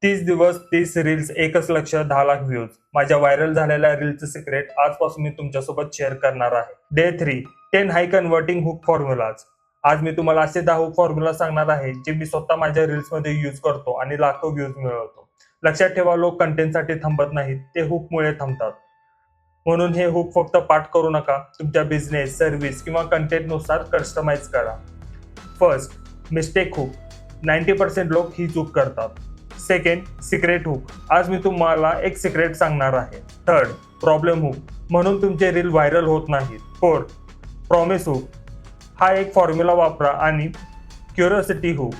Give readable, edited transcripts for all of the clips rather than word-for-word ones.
30 दिवस 30 रील्स, एकच लक्ष, 10 लाख व्ह्यूज. माझ्या व्हायरल झालेल्या रीलचं सिक्रेट आजपासून मी तुमच्यासोबत शेअर करणार आहे. डे 3, 10 हाय कन्व्हर्टिंग हुक फॉर्म्युलाज. आज मी तुम्हाला असे 10 हुक फॉर्म्युला सांगणार आहे जे मी स्वतः माझ्या रील्स मध्ये यूज करतो आणि लाखो व्ह्यूज मिळवतो. लक्षात ठेवा, लोक कंटेंटसाठी थांबत नाहीत, ते हुकमुळे थांबतात. म्हणून हे हुक फक्त पाठ करू नका, तुमच्या बिझनेस, सर्व्हिस किंवा कंटेंटनुसार कस्टमाइज करा. First, mistake hook. 90% लोक ही चूक करतात. Second, secret hook. आज मी तुम्हाला एक सिक्रेट सांगणार आहे. Third, problem hook. म्हणून तुमचे रील व्हायरल होत नाहीत. Fourth, promise hook. हा एक फॉर्म्युला वापरा. आणि क्युरिओसिटी हुक.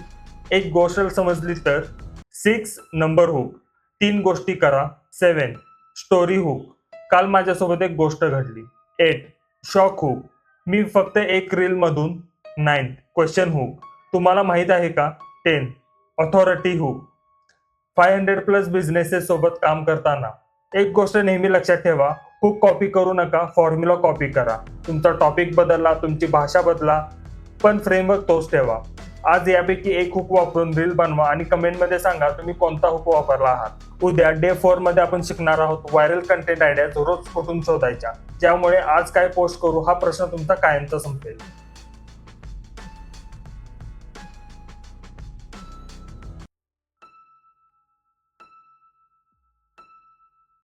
एक गोष्ट समजली तर. 6, नंबर हुक. 3 गोष्टी करा. 7, स्टोरी हुक. काल माझ्यासोबत एक गोष्ट घडली. 8, शॉक हुक. मी फक्त एक रील मधून. 9, क्वेश्चन हुक. तुम्हाला माहित आहे का? 10, ऑथॉरिटी हुक. 500+ बिझनेसेस सोबत काम करताना एक गोष्ट नेहमी लक्षात ठेवा, हुक कॉपी करू नका, फॉर्म्युला कॉपी करा. तुमचा टॉपिक बदलला, तुमची भाषा बदला, पण फ्रेमवर्क तोच ठेवा. आज यापैकी एक हुक वापरून रील बनवा आणि कमेंटमध्ये सांगा तुम्ही कोणता हुक वापरला आहात. उद्या डे 4 मध्ये आपण शिकणार आहोत व्हायरल कंटेंट आयडियाज रोज कुठून शोधायच्या, ज्यामुळे आज काय पोस्ट करू हा प्रश्न तुमचा कायमचा संपेल.